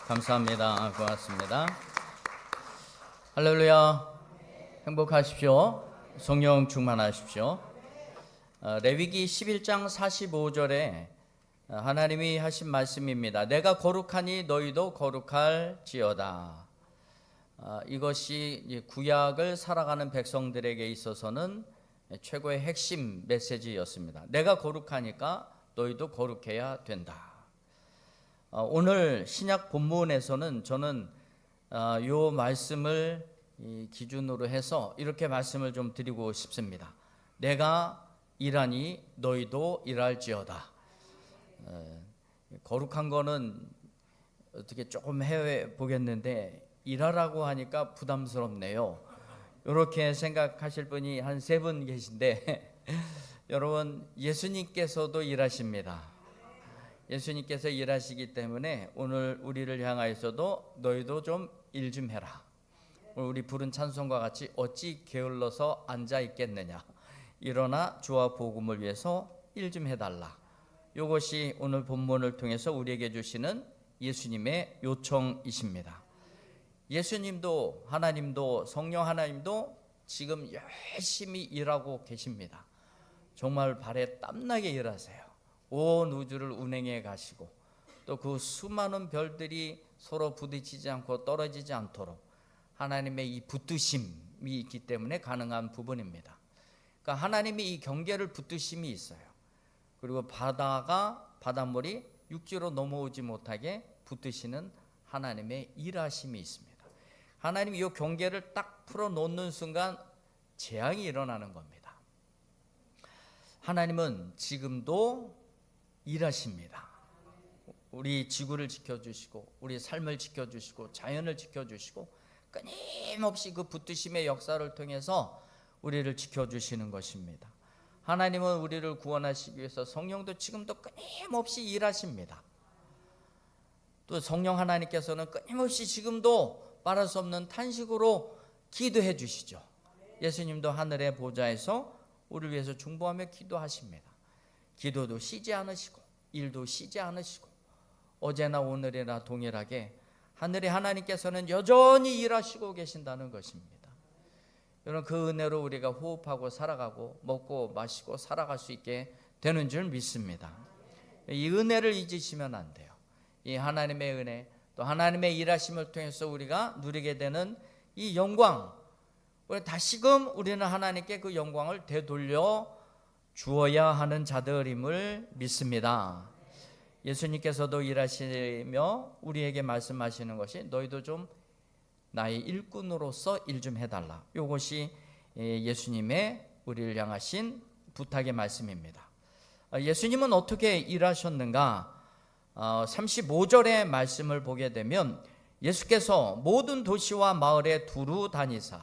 감사합니다. 고맙습니다. 할렐루야. 행복하십시오. 성령 충만하십시오. 레위기 11장 45절에 하나님이 하신 말씀입니다. 내가 거룩하니 너희도 거룩할지어다. 이것이 구약을 살아가는 백성들에게 있어서는 최고의 핵심 메시지였습니다. 내가 거룩하니까 너희도 거룩해야 된다. 오늘 신약 본문에서는 저는 이 말씀을 기준으로 해서 이렇게 말씀을 좀 드리고 싶습니다. 내가 일하니 너희도 일할지어다. 거룩한 거는 어떻게 조금 해외 보겠는데 일하라고 하니까 부담스럽네요. 이렇게 생각하실 분이 한 3분 계신데 여러분, 예수님께서도 일하십니다. 예수님께서 일하시기 때문에 오늘 우리를 향하여서도 너희도 좀 일 좀 해라. 우리 부른 찬송과 같이 어찌 게을러서 앉아 있겠느냐. 일어나 주와 복음을 위해서 일 좀 해달라. 이것이 오늘 본문을 통해서 우리에게 주시는 예수님의 요청이십니다. 예수님도 하나님도 성령 하나님도 지금 열심히 일하고 계십니다. 정말 발에 땀나게 일하세요. 온 우주를 운행해 가시고 또 그 수많은 별들이 서로 부딪히지 않고 떨어지지 않도록 하나님의 이 붙드심이 있기 때문에 가능한 부분입니다. 그러니까 하나님이 이 경계를 붙드심이 있어요. 그리고 바닷물이 육지로 넘어오지 못하게 붙드시는 하나님의 일하심이 있습니다. 하나님이 이 경계를 딱 풀어놓는 순간 재앙이 일어나는 겁니다. 하나님은 지금도 일하십니다. 우리 지구를 지켜주시고 우리 삶을 지켜주시고 자연을 지켜주시고 끊임없이 그 붙드심의 역사를 통해서 우리를 지켜주시는 것입니다. 하나님은 우리를 구원하시기 위해서 성령도 지금도 끊임없이 일하십니다. 또 성령 하나님께서는 끊임없이 지금도 말할 수 없는 탄식으로 기도해 주시죠. 예수님도 하늘의 보좌에서 우리를 위해서 중보하며 기도하십니다. 기도도 쉬지 않으시고 일도 쉬지 않으시고 어제나 오늘이나 동일하게 하늘의 하나님께서는 여전히 일하시고 계신다는 것입니다. 여러분, 그 은혜로 우리가 호흡하고 살아가고 먹고 마시고 살아갈 수 있게 되는 줄 믿습니다. 이 은혜를 잊으시면 안 돼요. 이 하나님의 은혜 또 하나님의 일하심을 통해서 우리가 누리게 되는 이 영광, 다시금 우리는 하나님께 그 영광을 되돌려 주어야 하는 자들임을 믿습니다. 예수님께서도 일하시며 우리에게 말씀하시는 것이 너희도 좀 나의 일꾼으로서 일 좀 해달라. 이것이 예수님의 우리를 향하신 부탁의 말씀입니다. 예수님은 어떻게 일하셨는가? 35절의 말씀을 보게 되면 예수께서 모든 도시와 마을에 두루 다니사.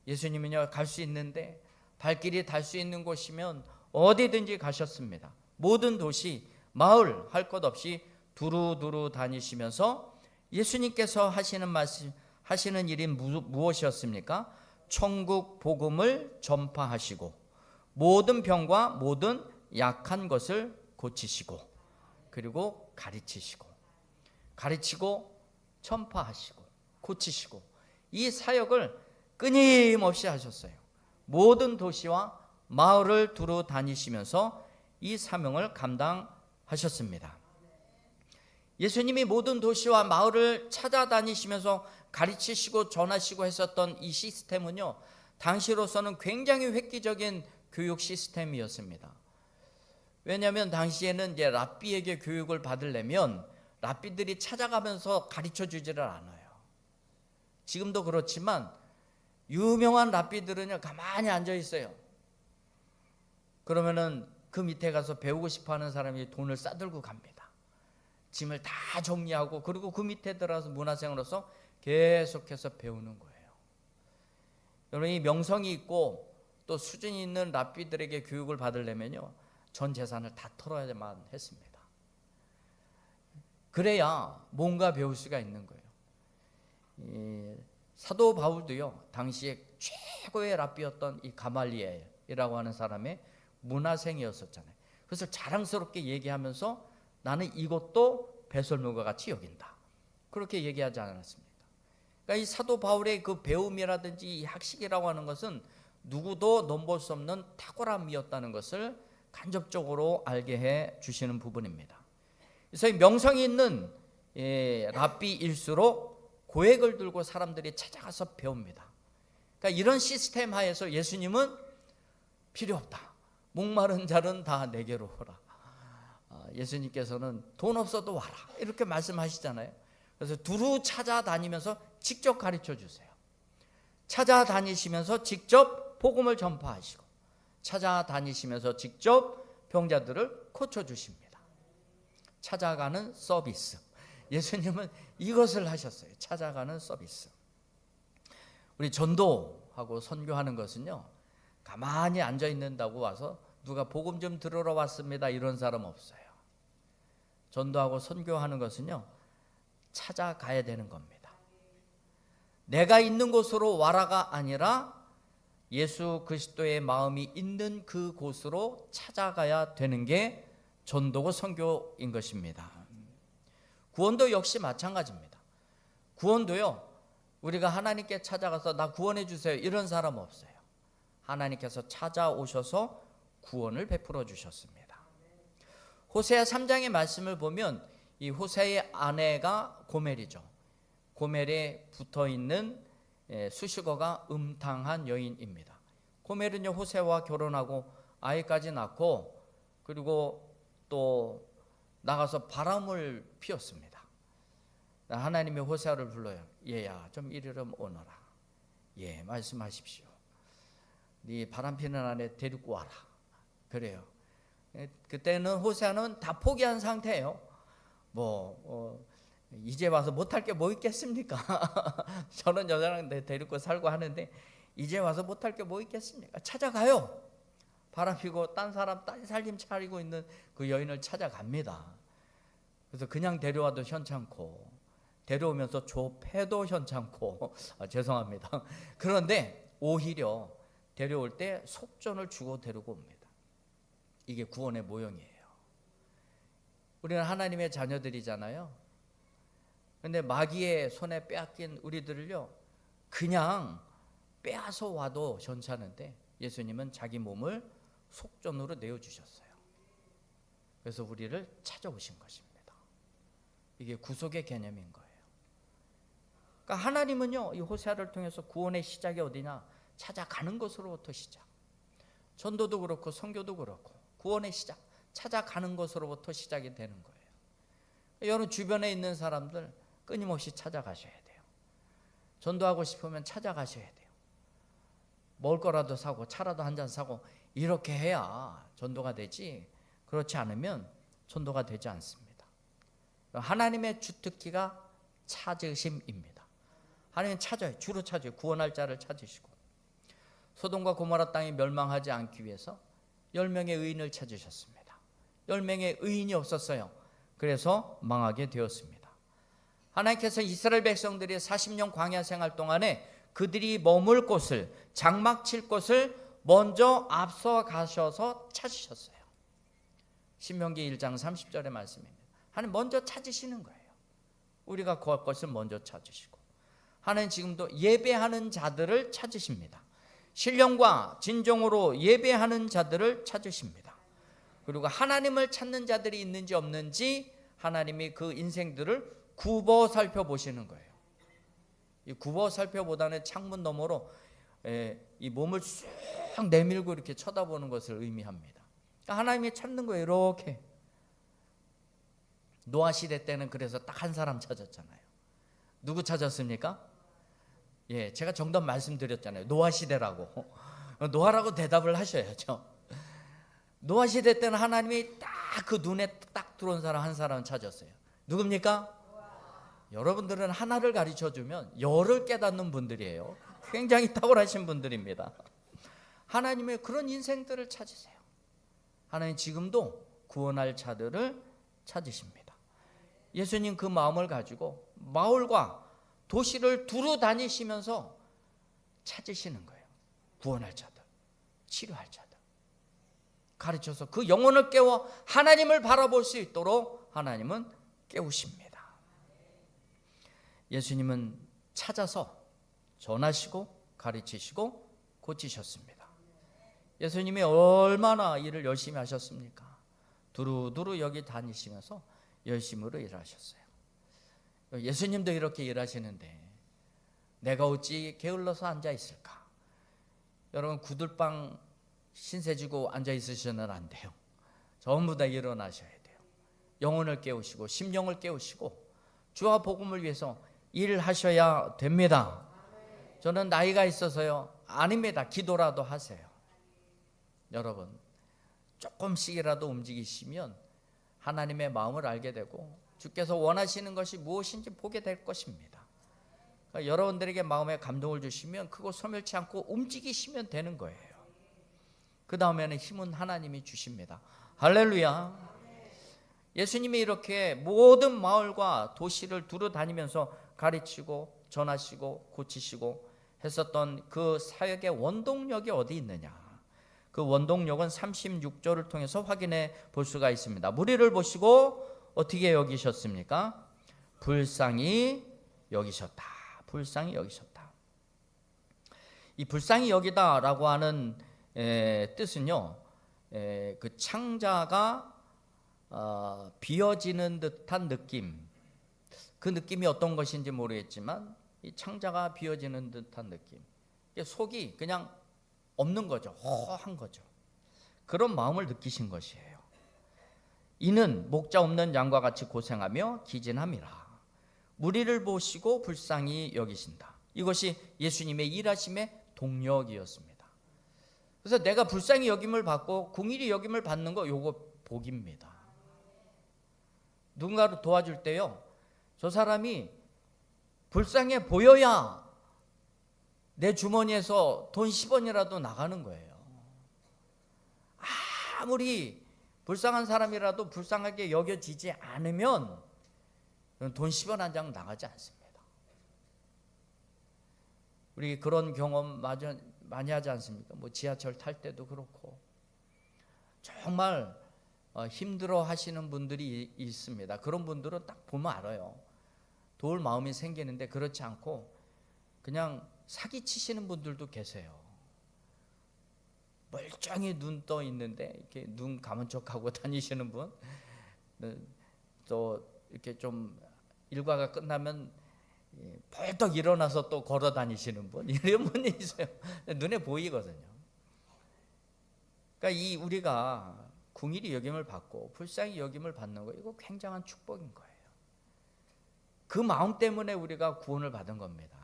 예수님은요, 갈 수 있는데 발길이 닿을 수 있는 곳이면 어디든지 가셨습니다. 모든 도시, 마을 할 것 없이 두루두루 다니시면서 예수님께서 하시는 일이 무엇이었습니까? 천국 복음을 전파하시고 모든 병과 모든 약한 것을 고치시고 그리고 가르치고 전파하시고 고치시고 이 사역을 끊임없이 하셨어요. 모든 도시와 마을을 두루 다니시면서 이 사명을 감당하셨습니다. 예수님이 모든 도시와 마을을 찾아다니시면서 가르치시고 전하시고 했었던 이 시스템은요, 당시로서는 굉장히 획기적인 교육 시스템이었습니다. 왜냐하면 당시에는 이제 랍비에게 교육을 받으려면 랍비들이 찾아가면서 가르쳐 주지를 않아요. 지금도 그렇지만 유명한 랍비들은요, 가만히 앉아 있어요. 그러면은 그 밑에 가서 배우고 싶어 하는 사람이 돈을 싸들고 갑니다. 짐을 다 정리하고 그리고 그 밑에 들어가서 문화생으로서 계속해서 배우는 거예요. 여러분, 이 명성이 있고 또 수준이 있는 랍비들에게 교육을 받으려면요, 전 재산을 다 털어야만 했습니다. 그래야 뭔가 배울 수가 있는 거예요. 사도 바울도요, 당시에 최고의 랍비였던 이 가말리엘이라고 하는 사람의 문화생이었었잖아요. 그래서 자랑스럽게 얘기하면서 나는 이것도 배설물과 같이 여긴다. 그렇게 얘기하지 않았습니까? 그러니까 이 사도 바울의 그 배움이라든지 이 학식이라고 하는 것은 누구도 넘볼 수 없는 탁월함이었다는 것을 간접적으로 알게 해 주시는 부분입니다. 그래서 이 명성이 있는 랍비일수록 고액을 들고 사람들이 찾아가서 배웁니다. 그러니까 이런 시스템 하에서 예수님은 필요 없다. 목마른 자는 다 내게로 오라. 예수님께서는 돈 없어도 와라 이렇게 말씀하시잖아요. 그래서 두루 찾아다니면서 직접 가르쳐 주세요. 찾아다니시면서 직접 복음을 전파하시고 찾아다니시면서 직접 병자들을 고쳐주십니다. 찾아가는 서비스. 예수님은 이것을 하셨어요. 찾아가는 서비스. 우리 전도하고 선교하는 것은요, 가만히 앉아 있는다고 와서 누가 복음 좀 들으러 왔습니다 이런 사람 없어요. 전도하고 선교하는 것은요, 찾아가야 되는 겁니다. 내가 있는 곳으로 와라가 아니라 예수 그리스도의 마음이 있는 그 곳으로 찾아가야 되는 게 전도고 선교인 것입니다. 구원도 역시 마찬가지입니다. 구원도요, 우리가 하나님께 찾아가서 나 구원해 주세요 이런 사람 없어요. 하나님께서 찾아오셔서 구원을 베풀어 주셨습니다. 호세아 3장의 말씀을 보면 이 호세아의 아내가 고멜이죠. 고멜에 붙어있는 수식어가 음탕한 여인입니다. 고멜은요, 호세아와 결혼하고 아이까지 낳고 그리고 또 나가서 바람을 피웠습니다. 하나님이 호세아를 불러요. 얘야 좀 이리로 오너라. 예, 말씀하십시오. 네 바람 피는 아내 데리고 와라. 그래요. 그때는 호세아는 다 포기한 상태예요. 이제 와서 못할 게 뭐 있겠습니까? 저는 여자랑 데리고 살고 하는데 이제 와서 못할 게 뭐 있겠습니까? 찾아가요. 바람 피고 딴 사람 딴 살림 차리고 있는 그 여인을 찾아갑니다. 그래서 그냥 데려와도 현찮고 데려오면서 좁혀도 현찮고 죄송합니다. 그런데 오히려 데려올 때 속전을 주고 데리고 옵니다. 이게 구원의 모형이에요. 우리는 하나님의 자녀들이잖아요. 그런데 마귀의 손에 빼앗긴 우리들을요, 그냥 빼앗아 와도 괜찮은데 예수님은 자기 몸을 속전으로 내어주셨어요. 그래서 우리를 찾아오신 것입니다. 이게 구속의 개념인 거예요. 그러니까 하나님은요, 이 호세아를 통해서 구원의 시작이 어디냐? 찾아가는 것으로부터 시작. 전도도 그렇고 선교도 그렇고 구원의 시작, 찾아가는 것으로부터 시작이 되는 거예요. 여러분 주변에 있는 사람들 끊임없이 찾아가셔야 돼요. 전도하고 싶으면 찾아가셔야 돼요. 먹을 거라도 사고 차라도 한 잔 사고 이렇게 해야 전도가 되지, 그렇지 않으면 전도가 되지 않습니다. 하나님의 주특기가 찾으심입니다. 하나님은 찾아요. 주로 찾아요. 구원할 자를 찾으시고, 소돔과 고모라 땅이 멸망하지 않기 위해서 10명의 의인을 찾으셨습니다. 10명의 의인이 없었어요. 그래서 망하게 되었습니다. 하나님께서 이스라엘 백성들이 40년 광야 생활 동안에 그들이 머물 곳을, 장막 칠 곳을 먼저 앞서 가셔서 찾으셨어요. 신명기 1장 30절의 말씀입니다. 하나님 먼저 찾으시는 거예요. 우리가 구할 것을 먼저 찾으시고, 하나님 지금도 예배하는 자들을 찾으십니다. 신령과 진정으로 예배하는 자들을 찾으십니다. 그리고 하나님을 찾는 자들이 있는지 없는지 하나님이 그 인생들을 굽어 살펴보시는 거예요. 이 굽어 살펴보다는 창문 너머로 이 몸을 쑥 내밀고 이렇게 쳐다보는 것을 의미합니다. 그러니까 하나님이 찾는 거예요. 이렇게. 노아 시대 때는 그래서 딱 한 사람 찾았잖아요. 누구 찾았습니까? 예, 제가 정답 말씀드렸잖아요. 노아 시대라고. 노아라고 대답을 하셔야죠. 노아 시대 때는 하나님이 딱 그 눈에 딱 들어온 사람 한 사람 찾았어요. 누굽니까? 여러분들은 하나를 가르쳐주면 열을 깨닫는 분들이에요. 굉장히 탁월하신 분들입니다. 하나님의 그런 인생들을 찾으세요. 하나님 지금도 구원할 자들을 찾으십니다. 예수님 그 마음을 가지고 마을과 도시를 두루 다니시면서 찾으시는 거예요. 구원할 자들, 치료할 자들, 가르쳐서 그 영혼을 깨워 하나님을 바라볼 수 있도록 하나님은 깨우십니다. 예수님은 찾아서 전하시고 가르치시고 고치셨습니다. 예수님이 얼마나 일을 열심히 하셨습니까? 두루두루 여기 다니시면서 열심으로 일하셨어요. 예수님도 이렇게 일하시는데 내가 어찌 게을러서 앉아 있을까? 여러분, 구들방 신세 지고 앉아 있으셔는 안 돼요. 전부 다 일어나셔야 돼요. 영혼을 깨우시고 심령을 깨우시고 주와 복음을 위해서 일하셔야 됩니다. 저는 나이가 있어서요, 아닙니다. 기도라도 하세요. 여러분, 조금씩이라도 움직이시면 하나님의 마음을 알게 되고 주께서 원하시는 것이 무엇인지 보게 될 것입니다. 그러니까 여러분들에게 마음에 감동을 주시면 그거 소멸치 않고 움직이시면 되는 거예요. 그 다음에는 힘은 하나님이 주십니다. 할렐루야. 예수님이 이렇게 모든 마을과 도시를 두루 다니면서 가르치고 전하시고 고치시고 했었던 그 사역의 원동력이 어디 있느냐? 그 원동력은 36절을 통해서 확인해 볼 수가 있습니다. 무리를 보시고 어떻게 여기셨습니까? 불쌍히 여기셨다. 불쌍히 여기셨다. 이 불쌍히 여기다라고 하는 뜻은요, 그 창자가 비어지는 듯한 느낌, 그 느낌이 어떤 것인지 모르겠지만 이 창자가 비어지는 듯한 느낌, 속이 그냥 없는 거죠. 허한 거죠. 그런 마음을 느끼신 것이에요. 이는 목자 없는 양과 같이 고생하며 기진함이라. 무리를 보시고 불쌍히 여기신다. 이것이 예수님의 일하심의 동력이었습니다. 그래서 내가 불쌍히 여김을 받고 궁일이 여김을 받는 거, 요거 복입니다. 누군가를 도와줄 때요, 저 사람이 불쌍해 보여야 내 주머니에서 돈 10원이라도 나가는 거예요. 아무리 불쌍한 사람이라도 불쌍하게 여겨지지 않으면 돈 10원 한 장 나가지 않습니다. 우리 그런 경험 많이 하지 않습니까? 뭐 지하철 탈 때도 그렇고 정말 힘들어 하시는 분들이 있습니다. 그런 분들은 딱 보면 알아요. 도울 마음이 생기는데 그렇지 않고 그냥 사기치시는 분들도 계세요. 멀쩡히 눈 떠 있는데 이렇게 눈 감은 척하고 다니시는 분, 또 이렇게 좀 일과가 끝나면 벌떡 일어나서 또 걸어 다니시는 분, 이런 분이 있어요. 눈에 보이거든요. 그러니까 이 우리가 궁일이 여김을 받고 불쌍히 여김을 받는 거, 이거 굉장한 축복인 거예요. 그 마음 때문에 우리가 구원을 받은 겁니다.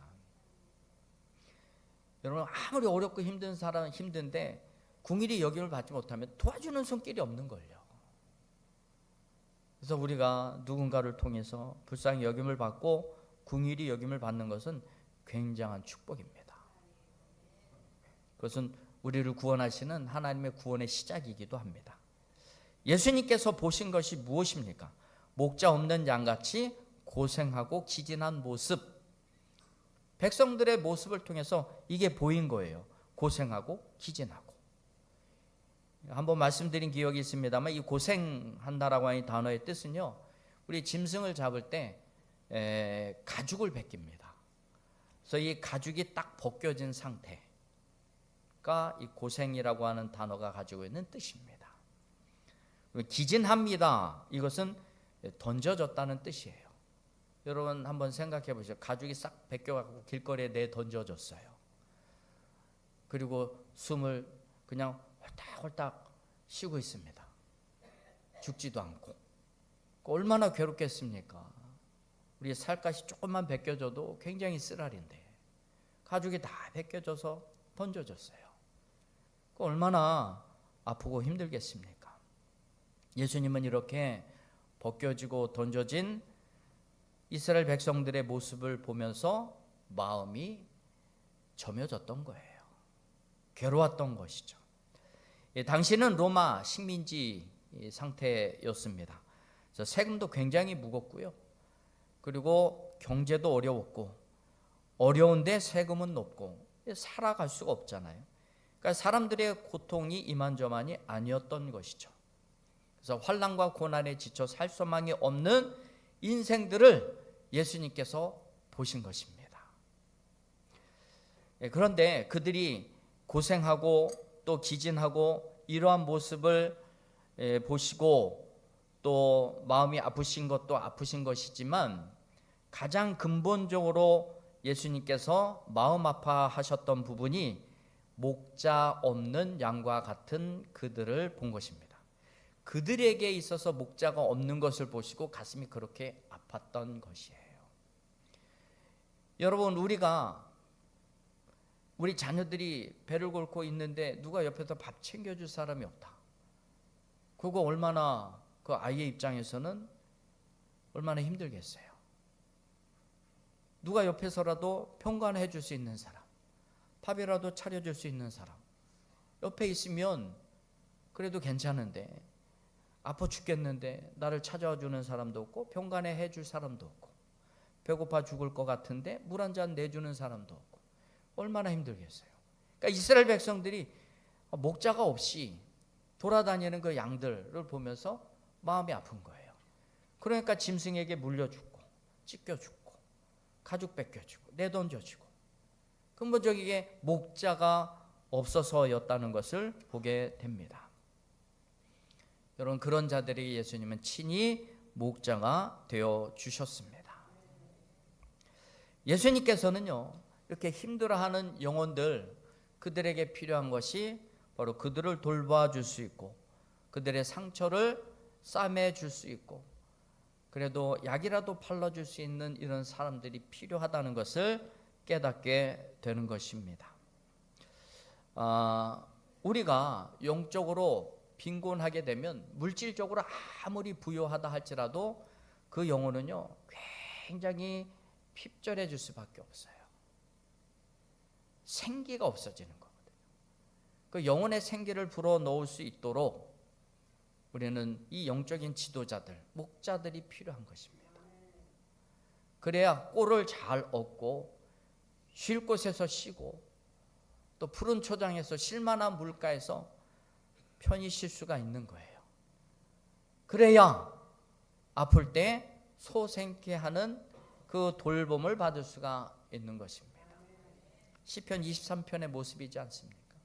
여러분, 아무리 어렵고 힘든 사람은 힘든데 궁일이 여김을 받지 못하면 도와주는 손길이 없는 걸요. 그래서 우리가 누군가를 통해서 불쌍히 여김을 받고 궁일이 여김을 받는 것은 굉장한 축복입니다. 그것은 우리를 구원하시는 하나님의 구원의 시작이기도 합니다. 예수님께서 보신 것이 무엇입니까? 목자 없는 양같이 고생하고 기진한 모습, 백성들의 모습을 통해서 이게 보인 거예요. 고생하고 기진하고. 한번 말씀드린 기억이 있습니다만 이 고생한다라고 하는 단어의 뜻은요, 우리 짐승을 잡을 때 가죽을 벗깁니다. 그래서 이 가죽이 딱 벗겨진 상태가 이 고생이라고 하는 단어가 가지고 있는 뜻입니다. 기진합니다. 이것은 던져졌다는 뜻이에요. 여러분 한번 생각해 보세요. 가죽이 싹 벗겨갖고 길거리에 내 던져졌어요. 그리고 숨을 그냥 홀딱홀딱 쉬고 있습니다. 죽지도 않고. 얼마나 괴롭겠습니까? 우리 살갗이 조금만 벗겨져도 굉장히 쓰라린데 가죽이 다 벗겨져서 던져졌어요. 얼마나 아프고 힘들겠습니까? 예수님은 이렇게 벗겨지고 던져진 이스라엘 백성들의 모습을 보면서 마음이 점여졌던 거예요. 괴로웠던 것이죠. 당시는 로마 식민지 상태였습니다. 그래서 세금도 굉장히 무겁고요. 그리고 경제도 어려웠고, 어려운데 세금은 높고 살아갈 수가 없잖아요. 그러니까 사람들의 고통이 이만저만이 아니었던 것이죠. 그래서 환난과 고난에 지쳐 살 소망이 없는 인생들을 예수님께서 보신 것입니다. 그런데 그들이 고생하고 또 기진하고 이러한 모습을 보시고 또 마음이 아프신 것도 아프신 것이지만 가장 근본적으로 예수님께서 마음 아파하셨던 부분이 목자 없는 양과 같은 그들을 본 것입니다. 그들에게 있어서 목자가 없는 것을 보시고 가슴이 그렇게 아팠던 것이에요. 여러분, 우리 자녀들이 배를 곪고 있는데 누가 옆에서 밥 챙겨줄 사람이 없다. 그거 얼마나 그 아이의 입장에서는 얼마나 힘들겠어요. 누가 옆에서라도 평관해 줄 수 있는 사람, 밥이라도 차려줄 수 있는 사람 옆에 있으면 그래도 괜찮은데, 아파 죽겠는데 나를 찾아와 주는 사람도 없고 평간해 줄 사람도 없고 배고파 죽을 것 같은데 물 한 잔 내주는 사람도 없고 얼마나 힘들겠어요. 그러니까 이스라엘 백성들이 목자가 없이 돌아다니는 그 양들을 보면서 마음이 아픈 거예요. 그러니까 짐승에게 물려 죽고 찢겨 죽고 가죽 뺏겨 주고 내던져 주고 근본적이게 목자가 없어서였다는 것을 보게 됩니다. 여러분, 그런 자들에게 예수님은 친히 목자가 되어 주셨습니다. 예수님께서는요, 이렇게 힘들어하는 영혼들, 그들에게 필요한 것이 바로 그들을 돌봐줄 수 있고 그들의 상처를 싸매줄 수 있고 그래도 약이라도 발라줄 수 있는 이런 사람들이 필요하다는 것을 깨닫게 되는 것입니다. 우리가 영적으로 빈곤하게 되면 물질적으로 아무리 부유하다 할지라도 그 영혼은요 굉장히 핍절해질 수밖에 없어요. 생기가 없어지는 거거든요. 그 영혼의 생기를 불어넣을 수 있도록 우리는 이 영적인 지도자들, 목자들이 필요한 것입니다. 그래야 꼴을 잘 얻고 쉴 곳에서 쉬고 또 푸른 초장에서 쉴만한 물가에서 편히 쉴 수가 있는 거예요. 그래야 아플 때 소생케 하는 그 돌봄을 받을 수가 있는 것입니다. 시편 23편의 모습이지 않습니까?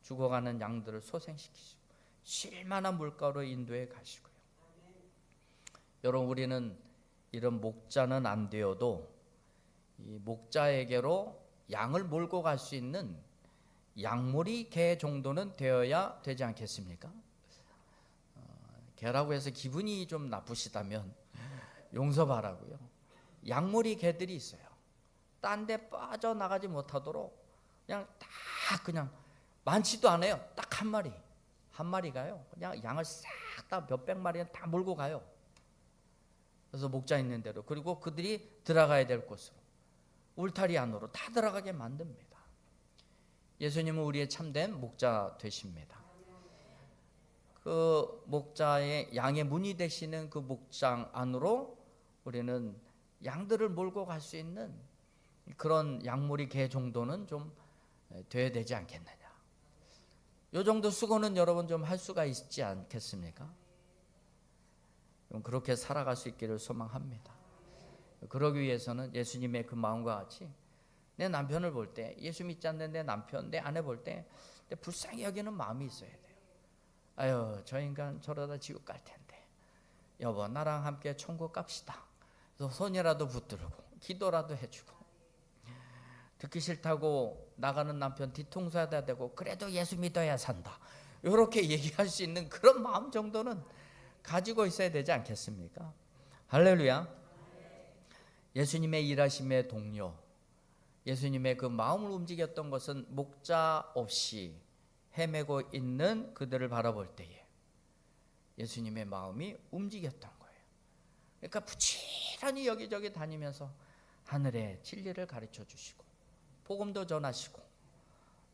죽어가는 양들을 소생시키시고 쉴만한 물가로 인도해 가시고요. 여러분, 우리는 이런 목자는 안 되어도 이 목자에게로 양을 몰고 갈 수 있는 양몰이 개 정도는 되어야 되지 않겠습니까? 개라고 해서 기분이 좀 나쁘시다면 용서 바라고요. 양몰이 개들이 있어요. 딴 데 빠져나가지 못하도록 그냥 많지도 않아요. 딱 한 마리가요. 그냥 양을 싹 다 몇백 마리는 다 몰고 가요. 그래서 목자 있는 대로, 그리고 그들이 들어가야 될 곳으로 울타리 안으로 다 들어가게 만듭니다. 예수님은 우리의 참된 목자 되십니다. 그 목자의 양의 문이 되시는 그 목장 안으로 우리는 양들을 몰고 갈 수 있는 그런 양몰이 개 정도는 좀 돼야 되지 않겠느냐. 요 정도 수고는 여러분 좀 할 수가 있지 않겠습니까? 그렇게 살아갈 수 있기를 소망합니다. 그러기 위해서는 예수님의 그 마음과 같이 내 남편을 볼 때, 예수 믿지 않는 내 남편, 내 아내 볼 때 불쌍히 여기는 마음이 있어야 돼요. 아유, 저 인간 저러다 지옥 갈 텐데, 여보 나랑 함께 천국 갑시다. 그래서 손이라도 붙들고 기도라도 해주고, 듣기 싫다고 나가는 남편 뒤통수 해야 되고 그래도 예수 믿어야 산다, 이렇게 얘기할 수 있는 그런 마음 정도는 가지고 있어야 되지 않겠습니까? 할렐루야. 예수님의 일하심의 동료, 예수님의 그 마음을 움직였던 것은 목자 없이 헤매고 있는 그들을 바라볼 때에 예수님의 마음이 움직였던 거예요. 그러니까 부지런히 여기저기 다니면서 하늘의 진리를 가르쳐 주시고 복음도 전하시고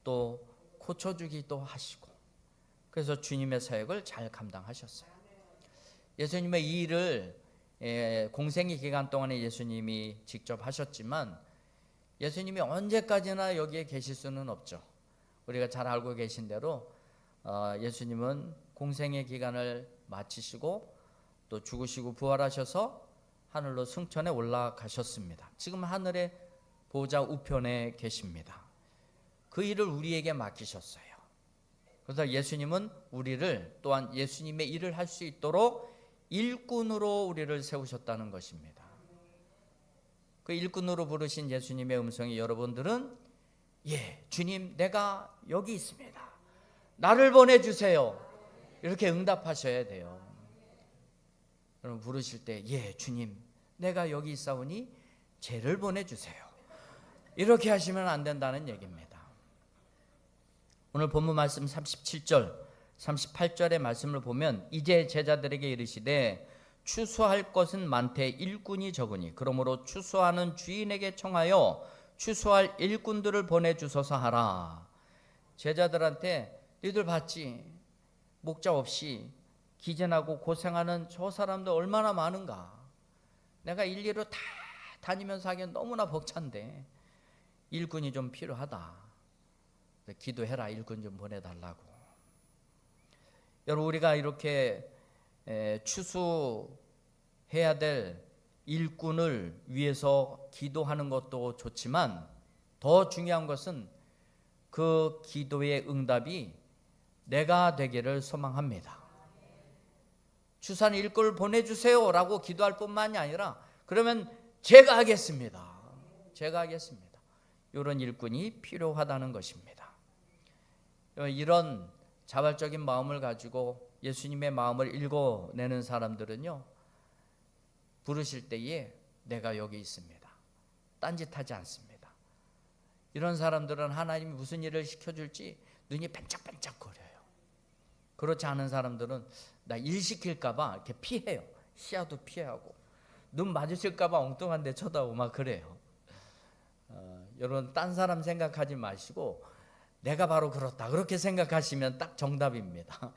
또 고쳐주기도 하시고, 그래서 주님의 사역을 잘 감당하셨어요. 예수님의 이 일을 공생의 기간 동안에 예수님이 직접 하셨지만 예수님이 언제까지나 여기에 계실 수는 없죠. 우리가 잘 알고 계신 대로 예수님은 공생의 기간을 마치시고 또 죽으시고 부활하셔서 하늘로 승천해 올라가셨습니다. 지금 하늘의 보좌 우편에 계십니다. 그 일을 우리에게 맡기셨어요. 그래서 예수님은 우리를 또한 예수님의 일을 할 수 있도록 일꾼으로 우리를 세우셨다는 것입니다. 그 일꾼으로 부르신 예수님의 음성이 여러분들은 예, 주님 내가 여기 있습니다. 나를 보내주세요. 이렇게 응답하셔야 돼요. 여러분 부르실 때 예, 주님 내가 여기 있사오니 쟤를 보내주세요. 이렇게 하시면 안 된다는 얘기입니다. 오늘 본문 말씀 37절 38절의 말씀을 보면 이제 제자들에게 이르시되 추수할 것은 많되 일꾼이 적으니 그러므로 추수하는 주인에게 청하여 추수할 일꾼들을 보내주소서 하라. 제자들한테 너희들 봤지? 목자 없이 기전하고 고생하는 저 사람들 얼마나 많은가. 내가 일리로 다 다니면서 하기엔 너무나 벅찬데 일꾼이 좀 필요하다. 기도해라. 일꾼 좀 보내달라고. 여러분 우리가 이렇게 추수해야 될 일꾼을 위해서 기도하는 것도 좋지만 더 중요한 것은 그 기도의 응답이 내가 되기를 소망합니다. 추수하는 일꾼을 보내주세요 라고 기도할 뿐만이 아니라 그러면 제가 하겠습니다. 제가 하겠습니다. 이런 일꾼이 필요하다는 것입니다. 이런 자발적인 마음을 가지고 예수님의 마음을 읽어내는 사람들은요, 부르실 때에 내가 여기 있습니다. 딴짓하지 않습니다. 이런 사람들은 하나님이 무슨 일을 시켜줄지 눈이 반짝반짝거려요. 그렇지 않은 사람들은 나 일 시킬까봐 이렇게 피해요. 시야도 피하고 눈 마주칠까봐 엉뚱한 데 쳐다보고 막 그래요. 여러분 딴 사람 생각하지 마시고 내가 바로 그렇다 그렇게 생각하시면 딱 정답입니다.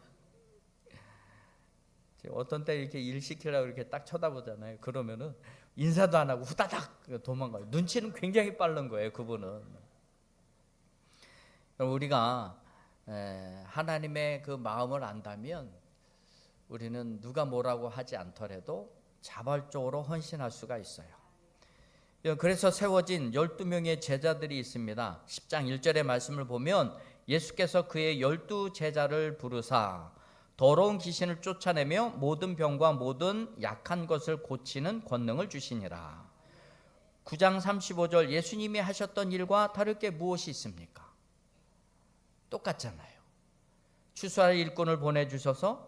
어떤 때 이렇게 일 시키려고 이렇게 딱 쳐다보잖아요. 그러면은 인사도 안 하고 후다닥 도망가요. 눈치는 굉장히 빠른 거예요. 그분은. 우리가 하나님의 그 마음을 안다면 우리는 누가 뭐라고 하지 않더라도 자발적으로 헌신할 수가 있어요. 그래서 세워진 12명의 제자들이 있습니다. 10장 1절의 말씀을 보면 예수께서 그의 12제자를 부르사 더러운 귀신을 쫓아내며 모든 병과 모든 약한 것을 고치는 권능을 주시니라. 9장 35절 예수님이 하셨던 일과 다를 게 무엇이 있습니까? 똑같잖아요. 추수할 일꾼을 보내주셔서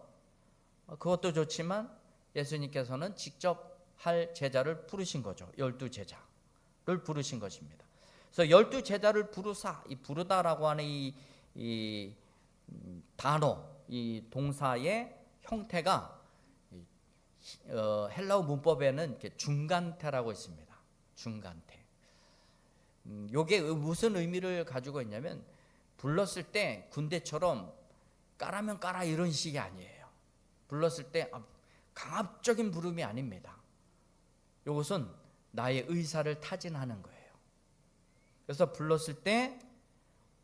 그것도 좋지만 예수님께서는 직접 할 제자를 부르신 거죠. 12제자를 부르신 것입니다. 그래서 12제자를 부르사, 이 부르다라고 하는 이 단어, 이 동사의 형태가 헬라어 문법에는 이렇게 중간태라고 있습니다. 중간태. 이게 무슨 의미를 가지고 있냐면 불렀을 때 군대처럼 까라면 까라 이런 식이 아니에요. 불렀을 때 강압적인 부름이 아닙니다. 이것은 나의 의사를 타진하는 거예요. 그래서 불렀을 때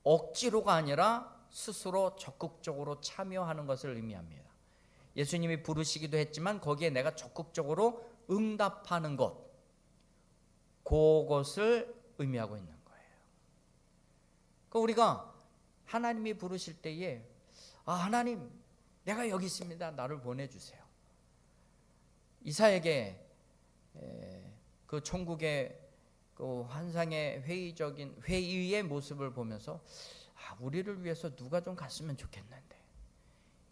억지로가 아니라 스스로 적극적으로 참여하는 것을 의미합니다. 예수님이 부르시기도 했지만 거기에 내가 적극적으로 응답하는 것, 그것을 의미하고 있는 거예요. 그러니까 우리가 하나님이 부르실 때에 하나님 내가 여기 있습니다. 나를 보내주세요. 이사에게 그 천국의 그 환상의 회의의 모습을 보면서 우리를 위해서 누가 좀 갔으면 좋겠는데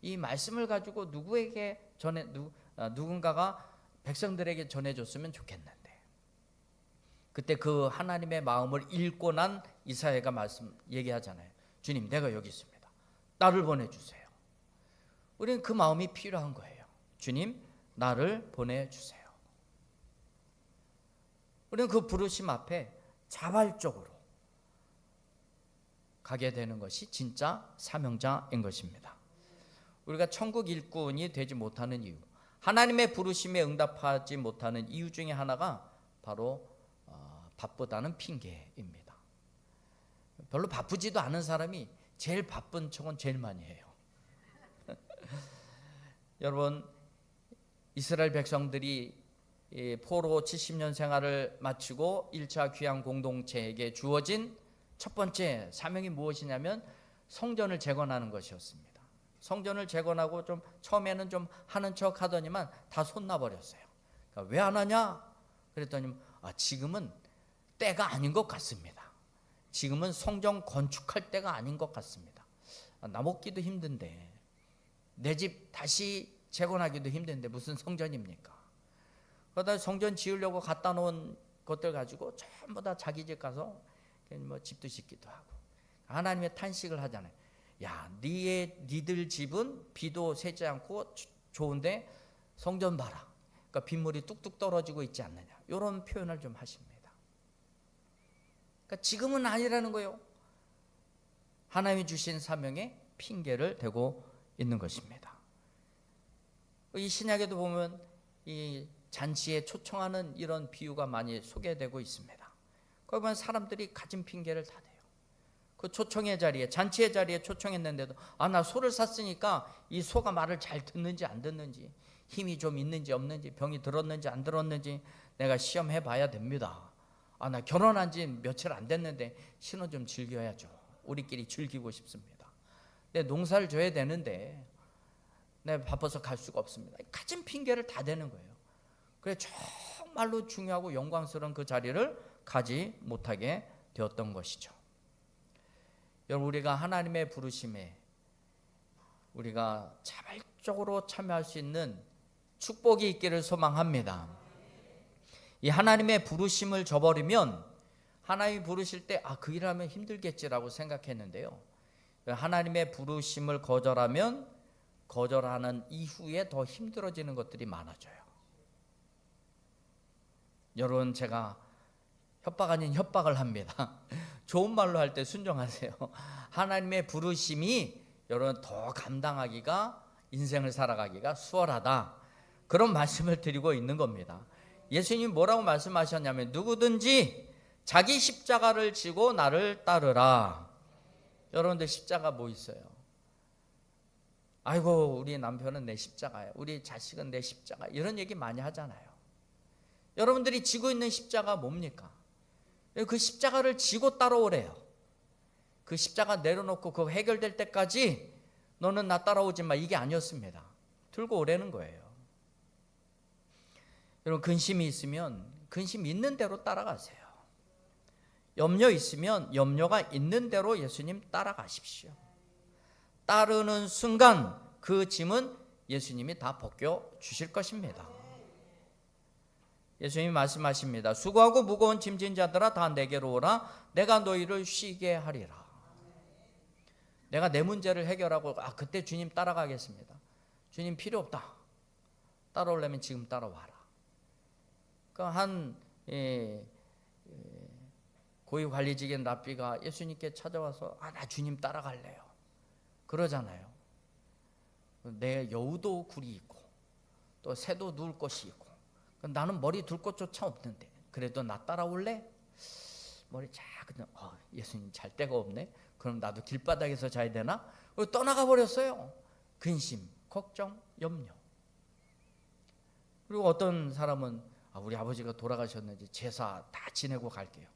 이 말씀을 가지고 누구에게 누군가가 백성들에게 전해줬으면 좋겠는데 그때 그 하나님의 마음을 읽고 난 이사야가 얘기하잖아요. 주님 내가 여기 있습니다. 나를 보내주세요. 우리는 그 마음이 필요한 거예요. 주님 나를 보내주세요. 우리는 그 부르심 앞에 자발적으로 가게 되는 것이 진짜 사명자인 것입니다. 우리가 천국 일꾼이 되지 못하는 이유, 하나님의 부르심에 응답하지 못하는 이유 중에 하나가 바로 바쁘다는 핑계입니다. 별로 바쁘지도 않은 사람이 제일 바쁜 척은 제일 많이 해요. 여러분 이스라엘 백성들이 포로 70년 생활을 마치고 1차 귀환 공동체에게 주어진 첫 번째 사명이 무엇이냐면 성전을 재건하는 것이었습니다. 성전을 재건하고 좀 처음에는 좀 하는 척 하더니만 다 손놔버렸어요. 그러니까 왜 안 하냐? 그랬더니 지금은 때가 아닌 것 같습니다. 지금은 성전 건축할 때가 아닌 것 같습니다. 나 먹기도 힘든데, 내 집 다시 재건하기도 힘든데 무슨 성전입니까? 그러다 성전 지으려고 갖다 놓은 것들 가지고 전부 다 자기 집 가서 뭐 집도 짓기도 하고, 하나님의 탄식을 하잖아요. 야, 니들 집은 비도 새지 않고 좋은데 성전 봐라. 그러니까 빗물이 뚝뚝 떨어지고 있지 않느냐. 이런 표현을 좀 하십니다. 그러니까 지금은 아니라는 거예요. 하나님이 주신 사명에 핑계를 대고 있는 것입니다. 이 신약에도 보면 이 잔치에 초청하는 이런 비유가 많이 소개되고 있습니다. 거기 보면 사람들이 가진 핑계를 다 대요. 그 초청의 자리에, 잔치의 자리에 초청했는데도 나 소를 샀으니까 이 소가 말을 잘 듣는지 안 듣는지, 힘이 좀 있는지 없는지, 병이 들었는지 안 들었는지 내가 시험해 봐야 됩니다. 나 결혼한 지 며칠 안 됐는데 신혼 좀 즐겨야죠. 우리끼리 즐기고 싶습니다. 내 농사를 져야 되는데 내가 바빠서 갈 수가 없습니다. 가진 핑계를 다 대는 거예요. 그래 정말로 중요하고 영광스러운 그 자리를 가지 못하게 되었던 것이죠. 여러분, 우리가 하나님의 부르심에 우리가 자발적으로 참여할 수 있는 축복이 있기를 소망합니다. 이 하나님의 부르심을 저버리면, 하나님이 부르실 때 그 일하면 힘들겠지라고 생각했는데요, 하나님의 부르심을 거절하면 거절하는 이후에 더 힘들어지는 것들이 많아져요. 여러분, 제가 협박 아닌 협박을 합니다. 좋은 말로 할 때 순종하세요. 하나님의 부르심이 여러분 더 감당하기가, 인생을 살아가기가 수월하다, 그런 말씀을 드리고 있는 겁니다. 예수님이 뭐라고 말씀하셨냐면 누구든지 자기 십자가를 지고 나를 따르라. 여러분들 십자가 뭐 있어요? 아이고 우리 남편은 내 십자가예요, 우리 자식은 내 십자가, 이런 얘기 많이 하잖아요. 여러분들이 지고 있는 십자가 뭡니까? 그 십자가를 지고 따라오래요. 그 십자가 내려놓고 그거 해결될 때까지 너는 나 따라오지 마, 이게 아니었습니다. 들고 오라는 거예요. 여러분, 근심이 있으면 근심 있는 대로 따라가세요. 염려 있으면 염려가 있는 대로 예수님 따라가십시오. 따르는 순간 그 짐은 예수님이 다 벗겨 주실 것입니다. 예수님이 말씀하십니다. 수고하고 무거운 짐진 자들아 다 내게로 오라, 내가 너희를 쉬게 하리라. 내가 내 문제를 해결하고 그때 주님 따라가겠습니다. 주님 필요 없다, 따라오려면 지금 따라와라. 그러니까 한 고위관리직인 랍비가 예수님께 찾아와서 나 주님 따라갈래요 그러잖아요. 내 여우도 굴이 있고 또 새도 누울 곳이 있고 나는 머리 둘 곳조차 없는데 그래도 나 따라올래? 머리 쫙 그냥 예수님 잘 데가 없네, 그럼 나도 길바닥에서 자야 되나? 떠나가 버렸어요. 근심, 걱정, 염려. 그리고 어떤 사람은 우리 아버지가 돌아가셨는지 제사 다 지내고 갈게요.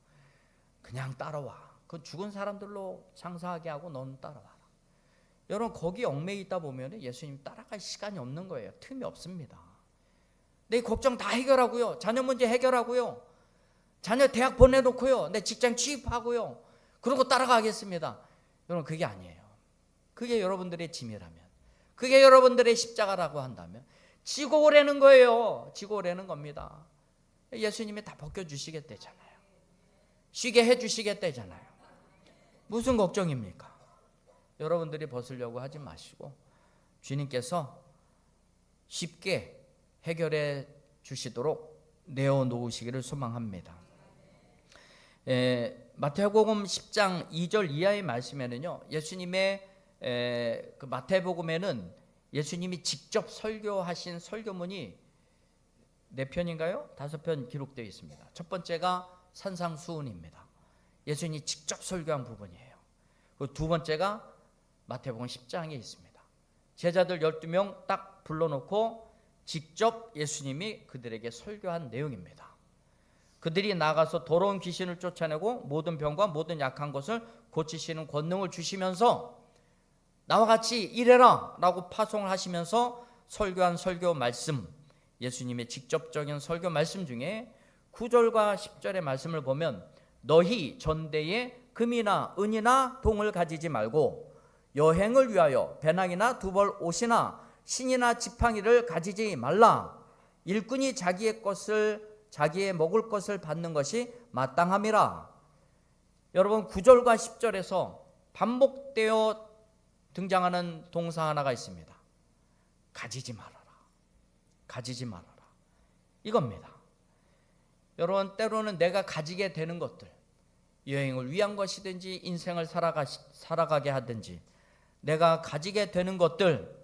그냥 따라와. 그 죽은 사람들로 장사하게 하고 너는 따라와라. 여러분, 거기 얽매여 있다 보면 예수님 따라갈 시간이 없는 거예요. 틈이 없습니다. 내 걱정 다 해결하고요, 자녀 문제 해결하고요, 자녀 대학 보내놓고요, 내 직장 취업하고요, 그러고 따라가겠습니다. 여러분, 그게 아니에요. 그게 여러분들의 짐이라면, 그게 여러분들의 십자가라고 한다면 지고 오라는 거예요. 지고 오라는 겁니다. 예수님이 다 벗겨주시겠다잖아요. 쉬게 해주시겠다잖아요. 무슨 걱정입니까? 여러분들이 벗으려고 하지 마시고 주님께서 쉽게 해결해 주시도록 내어놓으시기를 소망합니다. 마태복음 10장 2절 이하의 말씀에는요, 예수님의 그 마태복음에는 예수님이 직접 설교하신 설교문이 4편인가요? 5편 기록되어 있습니다. 첫 번째가 산상수훈입니다. 예수님이 직접 설교한 부분이에요. 그 두 번째가 마태복음 10장에 있습니다. 제자들 12명 딱 불러놓고 직접 예수님이 그들에게 설교한 내용입니다. 그들이 나가서 더러운 귀신을 쫓아내고 모든 병과 모든 약한 것을 고치시는 권능을 주시면서 나와 같이 일해라 라고 파송을 하시면서 설교한 설교 말씀, 예수님의 직접적인 설교 말씀 중에 9절과 10절의 말씀을 보면 너희 전대에 금이나 은이나 동을 가지지 말고 여행을 위하여 배낭이나 두벌 옷이나 신이나 지팡이를 가지지 말라. 일꾼이 자기의 먹을 것을 받는 것이 마땅함이라. 여러분 9절과 10절에서 반복되어 등장하는 동사 하나가 있습니다. 가지지 말아라. 가지지 말아라. 이겁니다. 여러분 때로는 내가 가지게 되는 것들, 여행을 위한 것이든지 인생을 살아가게 하든지 내가 가지게 되는 것들,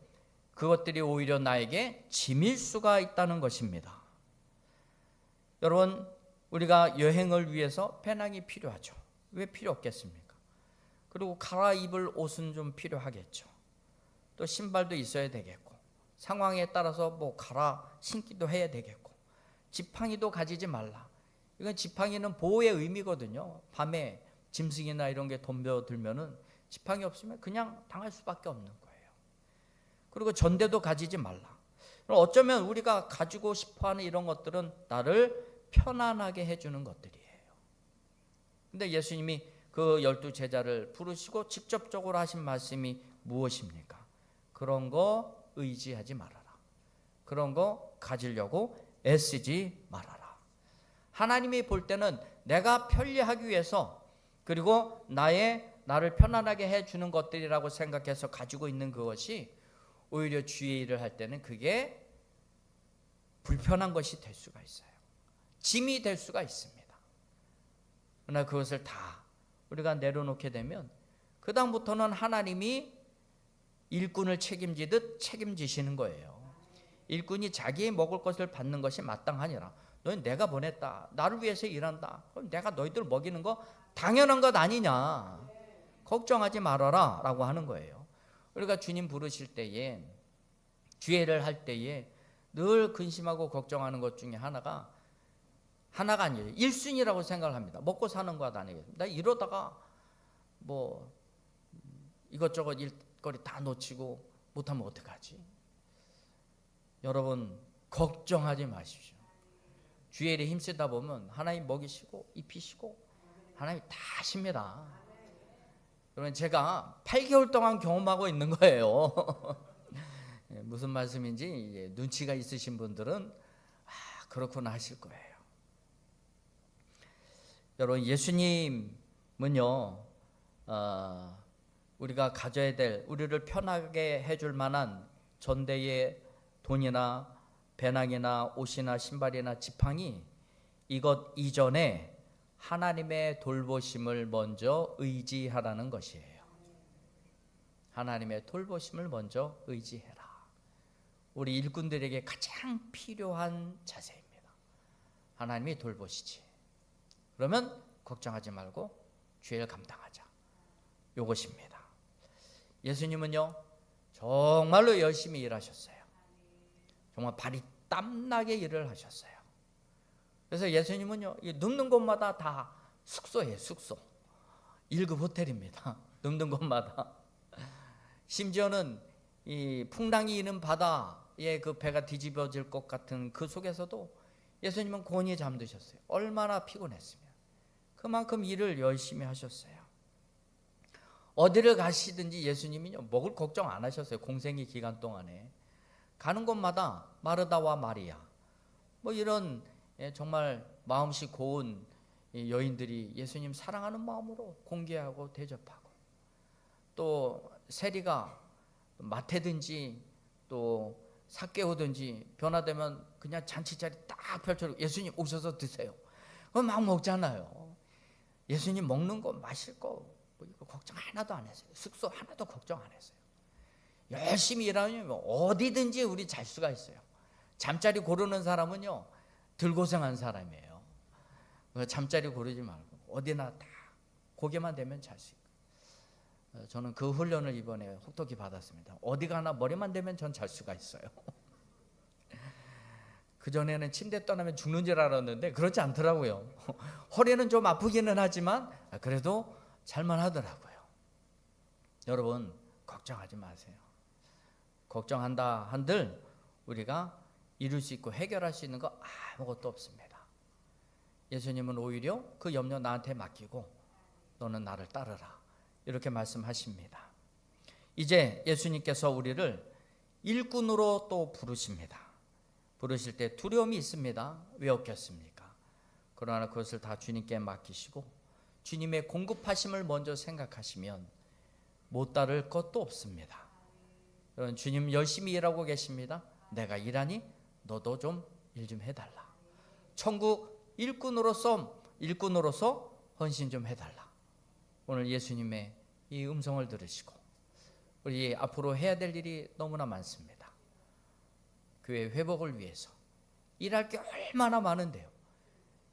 그것들이 오히려 나에게 짐일 수가 있다는 것입니다. 여러분 우리가 여행을 위해서 배낭이 필요하죠. 왜 필요 없겠습니까? 그리고 갈아입을 옷은 좀 필요하겠죠. 또 신발도 있어야 되겠고 상황에 따라서 뭐 갈아 신기도 해야 되겠고 지팡이도 가지지 말라. 이건 지팡이는 보호의 의미거든요. 밤에 짐승이나 이런 게 덤벼들면은 지팡이 없으면 그냥 당할 수밖에 없는 거예요. 그리고 전대도 가지지 말라. 어쩌면 우리가 가지고 싶어하는 이런 것들은 나를 편안하게 해주는 것들이에요. 근데 예수님이 그 12 제자를 부르시고 직접적으로 하신 말씀이 무엇입니까? 그런 거 의지하지 말아라. 그런 거 가지려고 애쓰지 말아라. 하나님이 볼 때는 내가 편리하기 위해서 그리고 나를 편안하게 해주는 것들이라고 생각해서 가지고 있는 그것이 오히려 주의 일을 할 때는 그게 불편한 것이 될 수가 있어요. 짐이 될 수가 있습니다. 그러나 그것을 다 우리가 내려놓게 되면 그 다음부터는 하나님이 일꾼을 책임지듯 책임지시는 거예요. 일꾼이 자기의 먹을 것을 받는 것이 마땅하니라. 너희 내가 보냈다. 나를 위해서 일한다. 그럼 내가 너희들 먹이는 거 당연한 것 아니냐. 걱정하지 말아라 라고 하는 거예요. 우리가 주님 부르실 때에 주의를 할 때에 늘 근심하고 걱정하는 것 중에 하나가 아니에요. 1순위라고 생각을 합니다. 먹고 사는 것 아니겠습니까? 나 이러다가 뭐 이것저것 일거리 다 놓치고 못하면 어떡하지? 여러분 걱정하지 마십시오. 주의 일에 힘쓰다 보면 하나님 먹이시고 입히시고 하나님 다 하십니다. 여러분 제가 8개월 동안 경험하고 있는 거예요. 무슨 말씀인지 눈치가 있으신 분들은 그렇구나 하실 거예요. 여러분 예수님은요 우리가 가져야 될 우리를 편하게 해줄 만한 전대의 돈이나 배낭이나 옷이나 신발이나 지팡이 이것 이전에 하나님의 돌보심을 먼저 의지하라는 것이에요. 하나님의 돌보심을 먼저 의지해라. 우리 일꾼들에게 가장 필요한 자세입니다. 하나님이 돌보시지. 그러면 걱정하지 말고 주의를 감당하자. 이것입니다. 예수님은요 정말로 열심히 일하셨어요. 정말 발이 땀나게 일을 하셨어요. 그래서 예수님은요 눕는 곳마다 다 숙소예요. 숙소 1급 호텔입니다. 눕는 곳마다. 심지어는 이 풍랑이 있는 바다에 그 배가 뒤집어질 것 같은 그 속에서도 예수님은 곤히 잠드셨어요. 얼마나 피곤했으면 그만큼 일을 열심히 하셨어요. 어디를 가시든지 예수님은요 먹을 걱정 안 하셨어요. 공생의 기간 동안에 가는 곳마다 마르다와 마리아 뭐 이런 정말 마음씨 고운 여인들이 예수님 사랑하는 마음으로 공개하고 대접하고 또 세리가 마태든지 또 삭개오든지 변화되면 그냥 잔치자리 딱 펼쳐놓고 예수님 오셔서 드세요. 그럼 막 먹잖아요. 예수님 먹는 거 마실 거 뭐 이거 걱정 하나도 안 했어요. 숙소 하나도 걱정 안 했어요. 열심히 일하면 어디든지 우리 잘 수가 있어요. 잠자리 고르는 사람은요 덜 고생한 사람이에요. 잠자리 고르지 말고 어디나 다 고개만 대면 잘 수 있고. 저는 그 훈련을 이번에 혹독히 받았습니다. 어디 가나 머리만 대면 전 잘 수가 있어요. 그전에는 침대 떠나면 죽는 줄 알았는데 그렇지 않더라고요. 허리는 좀 아프기는 하지만 그래도 잘만하더라고요. 여러분 걱정하지 마세요. 걱정한다 한들 우리가 이룰 수 있고 해결할 수 있는 거 아무것도 없습니다. 예수님은 오히려 그 염려 나한테 맡기고 너는 나를 따르라 이렇게 말씀하십니다. 이제 예수님께서 우리를 일꾼으로 또 부르십니다. 부르실 때 두려움이 있습니다. 왜 없겠습니까? 그러나 그것을 다 주님께 맡기시고 주님의 공급하심을 먼저 생각하시면 못 따를 것도 없습니다. 여러분 주님 열심히 일하고 계십니다. 내가 일하니 너도 좀 일 좀 해달라. 천국 일꾼으로서 헌신 좀 해달라. 오늘 예수님의 이 음성을 들으시고 우리 앞으로 해야 될 일이 너무나 많습니다. 교회 회복을 위해서 일할 게 얼마나 많은데요.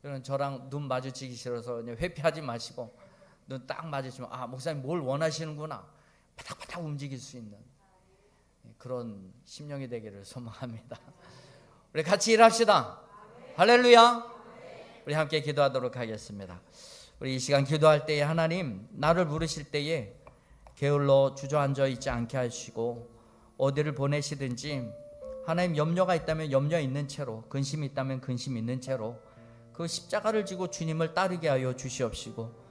여러분 저랑 눈 마주치기 싫어서 회피하지 마시고 눈 딱 마주치면 목사님 뭘 원하시는구나 바닥바닥 움직일 수 있는 그런 심령이 되기를 소망합니다. 우리 같이 일합시다. 할렐루야. 우리 함께 기도하도록 하겠습니다. 우리 이 시간 기도할 때에 하나님 나를 부르실 때에 게을러 주저앉아 있지 않게 하시고 어디를 보내시든지 하나님 염려가 있다면 염려 있는 채로 근심이 있다면 근심 있는 채로 그 십자가를 지고 주님을 따르게 하여 주시옵시고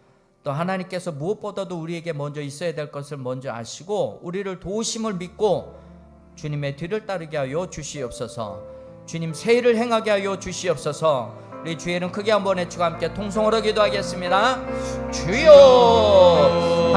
또 하나님께서 무엇보다도 우리에게 먼저 있어야 될 것을 먼저 아시고 우리를 도우심을 믿고 주님의 뒤를 따르게 하여 주시옵소서. 주님 새 일을 행하게 하여 주시옵소서. 우리 주의 이름 크게 한번 외치고 함께 통성으로 기도하겠습니다. 주여